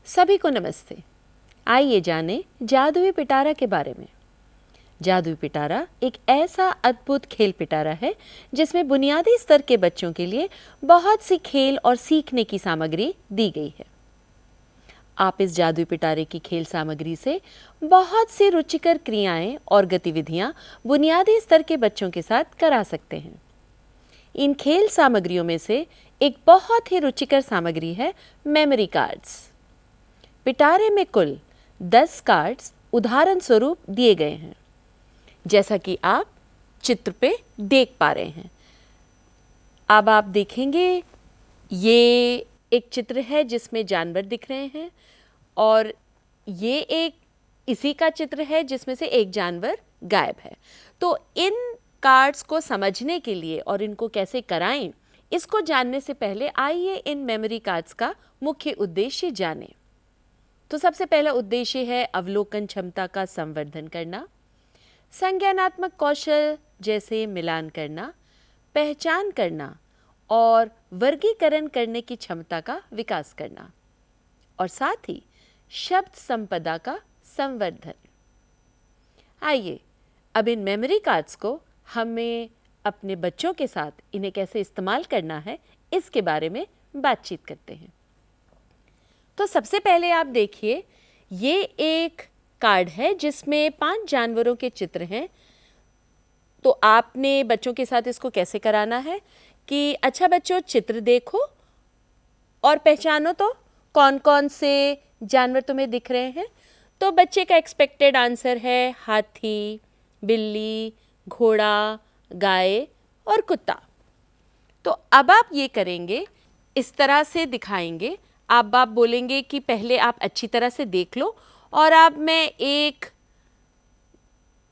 सभी को नमस्ते। आइए जानें जादुई पिटारा के बारे में। जादुई पिटारा एक ऐसा अद्भुत खेल पिटारा है जिसमें बुनियादी स्तर के बच्चों के लिए बहुत सी खेल और सीखने की सामग्री दी गई है। आप इस जादुई पिटारे की खेल सामग्री से बहुत सी रुचिकर क्रियाएं और गतिविधियां बुनियादी स्तर के बच्चों के साथ करा सकते हैं। इन खेल सामग्रियों में से एक बहुत ही रुचिकर सामग्री है मेमोरी कार्ड्स। पिटारे में कुल 10 कार्ड्स उदाहरण स्वरूप दिए गए हैं, जैसा कि आप चित्र पे देख पा रहे हैं। अब आप देखेंगे ये एक चित्र है जिसमें जानवर दिख रहे हैं और ये एक इसी का चित्र है जिसमें से एक जानवर गायब है। तो इन कार्ड्स को समझने के लिए और इनको कैसे कराएं, इसको जानने से पहले आइए इन मेमोरी कार्ड्स का मुख्य उद्देश्य जानें। तो सबसे पहला उद्देश्य है अवलोकन क्षमता का संवर्धन करना, संज्ञानात्मक कौशल जैसे मिलान करना, पहचान करना और वर्गीकरण करने की क्षमता का विकास करना, और साथ ही शब्द संपदा का संवर्धन। आइए अब इन मेमोरी कार्ड्स को हमें अपने बच्चों के साथ इन्हें कैसे इस्तेमाल करना है इसके बारे में बातचीत करते हैं। तो सबसे पहले आप देखिए, ये एक कार्ड है जिसमें 5 जानवरों के चित्र हैं। तो आपने बच्चों के साथ इसको कैसे कराना है कि अच्छा बच्चों, चित्र देखो और पहचानो तो कौन कौन से जानवर तुम्हें दिख रहे हैं। तो बच्चे का एक्सपेक्टेड आंसर है हाथी, बिल्ली, घोड़ा, गाय और कुत्ता। तो अब आप ये करेंगे, इस तरह से दिखाएंगे। आप बोलेंगे कि पहले आप अच्छी तरह से देख लो और अब मैं एक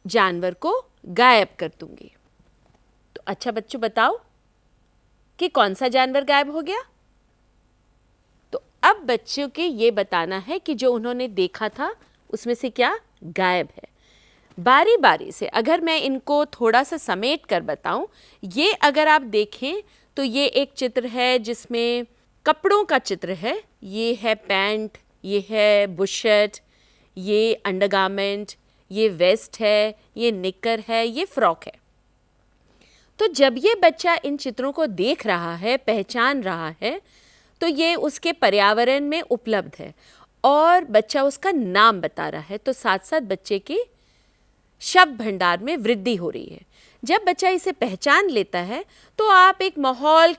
जानवर को गायब कर दूंगी। तो अच्छा बच्चों, बताओ कि कौन सा जानवर गायब हो गया। तो अब बच्चों के ये बताना है कि जो उन्होंने देखा था उसमें से क्या गायब है। बारी बारी से अगर मैं इनको थोड़ा सा समेट कर बताऊं, ये अगर आप देखें तो ये एक चित्र है जिसमें कपड़ों का चित्र है। ये है पैंट, ये है बुशर्ट, ये अंडरगारमेंट, ये वेस्ट है, ये निकर है, ये फ्रॉक है। तो जब ये बच्चा इन चित्रों को देख रहा है, पहचान रहा है, तो ये उसके पर्यावरण में उपलब्ध है और बच्चा उसका नाम बता रहा है। तो साथ साथ बच्चे की शब्द भंडार में वृद्धि हो रही है। जब बच्चा इसे पहचान लेता है तो आप एक माहौल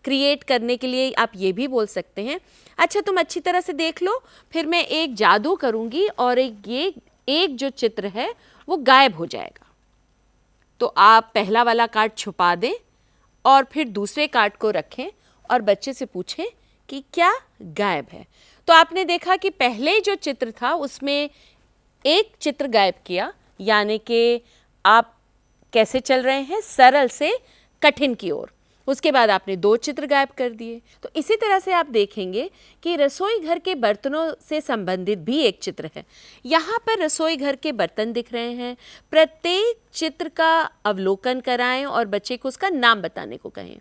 क्रिएट करने के लिए आप ये भी बोल सकते हैं, अच्छा तुम अच्छी तरह से देख लो, फिर मैं एक जादू करूंगी और एक जो चित्र है वो गायब हो जाएगा। तो आप पहला वाला कार्ड छुपा दें और फिर दूसरे कार्ड को रखें और बच्चे से पूछें कि क्या गायब है। तो आपने देखा कि पहले जो चित्र था उसमें एक चित्र गायब किया, यानी कि आप कैसे चल रहे हैं, सरल से कठिन की ओर। उसके बाद आपने 2 चित्र गायब कर दिए। तो इसी तरह से आप देखेंगे कि रसोई घर के बर्तनों से संबंधित भी एक चित्र है। यहाँ पर रसोई घर के बर्तन दिख रहे हैं। प्रत्येक चित्र का अवलोकन कराएं और बच्चे को उसका नाम बताने को कहें।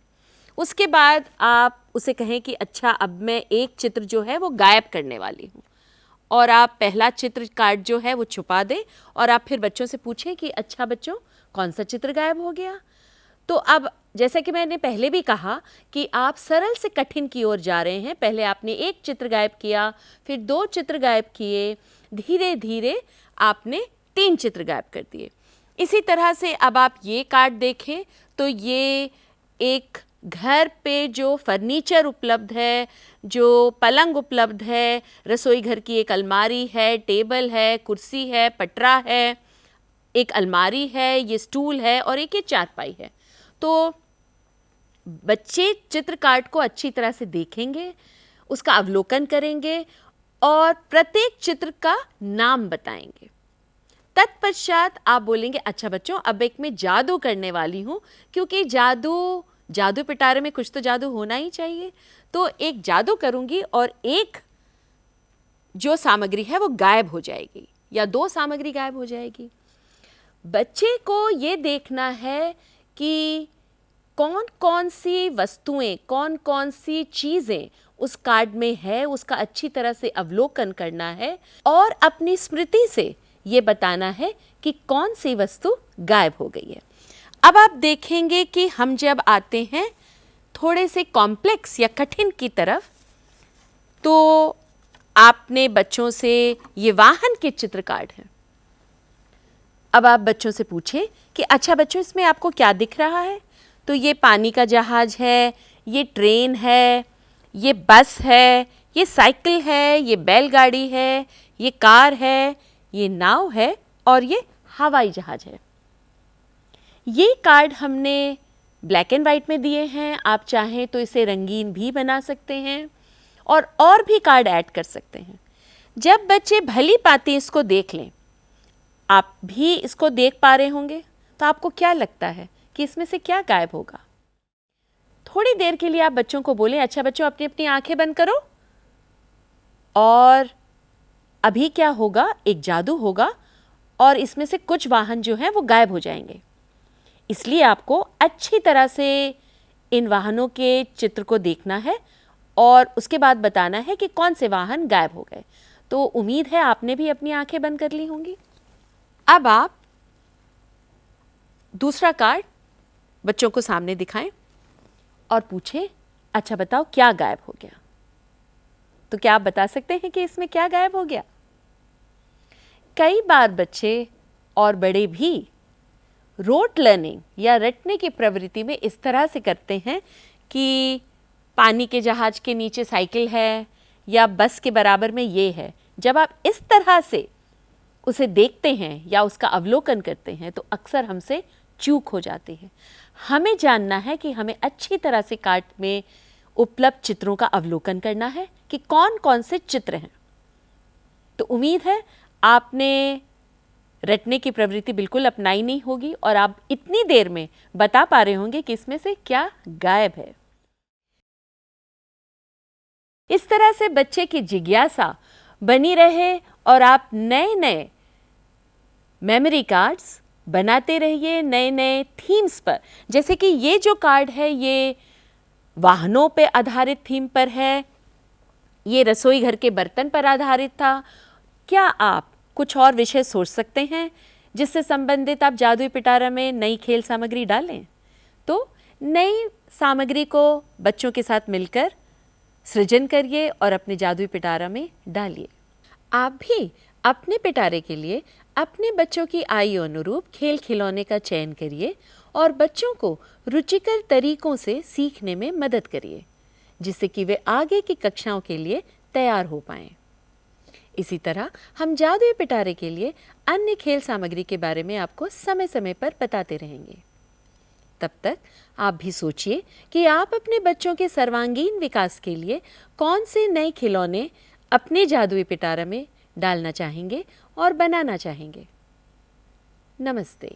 उसके बाद आप उसे कहें कि अच्छा अब मैं एक चित्र जो है वो गायब करने वाली हूँ, और आप पहला चित्र कार्ड जो है वो छुपा दें और आप फिर बच्चों से पूछें कि अच्छा बच्चों, कौन सा चित्र गायब हो गया। तो अब जैसा कि मैंने पहले भी कहा कि आप सरल से कठिन की ओर जा रहे हैं। पहले आपने एक चित्र गायब किया, फिर 2 चित्र गायब किए, धीरे धीरे आपने 3 चित्र गायब कर दिए। इसी तरह से अब आप ये कार्ड देखें तो ये एक घर पे जो फर्नीचर उपलब्ध है, जो पलंग उपलब्ध है, रसोई घर की एक अलमारी है, टेबल है, कुर्सी है, पटरा है, एक अलमारी है, ये स्टूल है और एक ये चारपाई है। तो बच्चे चित्र कार्ड को अच्छी तरह से देखेंगे, उसका अवलोकन करेंगे और प्रत्येक चित्र का नाम बताएंगे। तत्पश्चात आप बोलेंगे अच्छा बच्चों, अब एक मैं जादू करने वाली हूँ, क्योंकि जादू पिटारे में कुछ तो जादू होना ही चाहिए। तो एक जादू करूँगी और एक जो सामग्री है वो गायब हो जाएगी या 2 सामग्री गायब हो जाएगी। बच्चे को ये देखना है कि कौन कौन सी वस्तुएं, कौन कौन सी चीज़ें उस कार्ड में है उसका अच्छी तरह से अवलोकन करना है और अपनी स्मृति से ये बताना है कि कौन सी वस्तु गायब हो गई है। अब आप देखेंगे कि हम जब आते हैं थोड़े से कॉम्प्लेक्स या कठिन की तरफ, तो आपने बच्चों से ये वाहन के चित्र कार्ड हैं। अब आप बच्चों से पूछें कि अच्छा बच्चों, इसमें आपको क्या दिख रहा है? तो ये पानी का जहाज है, ये ट्रेन है, ये बस है, ये साइकिल है, ये बैलगाड़ी है, ये कार है, ये नाव है और ये हवाई जहाज है। ये कार्ड हमने ब्लैक एंड वाइट में दिए हैं। आप चाहें तो इसे रंगीन भी बना सकते हैं और भी कार्ड ऐड कर सकते हैं। जब बच्चे भली भांति इसको देख लें, आप भी इसको देख पा रहे होंगे, तो आपको क्या लगता है कि इसमें से क्या गायब होगा? थोड़ी देर के लिए आप बच्चों को बोलें, अच्छा बच्चों अपनी अपनी आंखें बंद करो, और अभी क्या होगा, एक जादू होगा और इसमें से कुछ वाहन जो हैं वो गायब हो जाएंगे। इसलिए आपको अच्छी तरह से इन वाहनों के चित्र को देखना है और उसके बाद बताना है कि कौन से वाहन गायब हो गए। तो उम्मीद है आपने भी अपनी आंखें बंद कर ली होंगी। अब आप दूसरा कार्ड बच्चों को सामने दिखाएं और पूछें, अच्छा बताओ क्या गायब हो गया? तो क्या आप बता सकते हैं कि इसमें क्या गायब हो गया? कई बार बच्चे और बड़े भी रोट लर्निंग या रटने की प्रवृत्ति में इस तरह से करते हैं कि पानी के जहाज के नीचे साइकिल है या बस के बराबर में ये है। जब आप इस तरह से उसे देखते हैं या उसका अवलोकन करते हैं तो अक्सर हमसे चूक हो जाती है। हमें जानना है कि हमें अच्छी तरह से कार्ड में उपलब्ध चित्रों का अवलोकन करना है कि कौन कौन से चित्र हैं। तो उम्मीद है आपने रटने की प्रवृत्ति बिल्कुल अपनाई नहीं होगी और आप इतनी देर में बता पा रहे होंगे कि इसमें से क्या गायब है। इस तरह से बच्चे की जिज्ञासा बनी रहे और आप नए नए मेमोरी कार्ड्स बनाते रहिए, नए नए थीम्स पर। जैसे कि ये जो कार्ड है ये वाहनों पे आधारित थीम पर है, ये रसोई घर के बर्तन पर आधारित था। क्या आप कुछ और विषय सोच सकते हैं जिससे संबंधित आप जादुई पिटारा में नई खेल सामग्री डालें? तो नई सामग्री को बच्चों के साथ मिलकर सृजन करिए और अपने जादुई पिटारा में डालिए। आप भी अपने पिटारे के लिए अपने बच्चों की आयु अनुरूप खेल खिलौने का चयन करिए और बच्चों को रुचिकर तरीकों से सीखने में मदद करिए, जिससे कि वे आगे की कक्षाओं के लिए तैयार हो पाएं। इसी तरह हम जादुई पिटारे के लिए अन्य खेल सामग्री के बारे में आपको समय समय पर बताते रहेंगे। तब तक आप भी सोचिए कि आप अपने बच्चों के सर्वांगीण विकास के लिए कौन से नए खिलौने अपने जादुई पिटारा में डालना चाहेंगे और बनाना चाहेंगे। नमस्ते।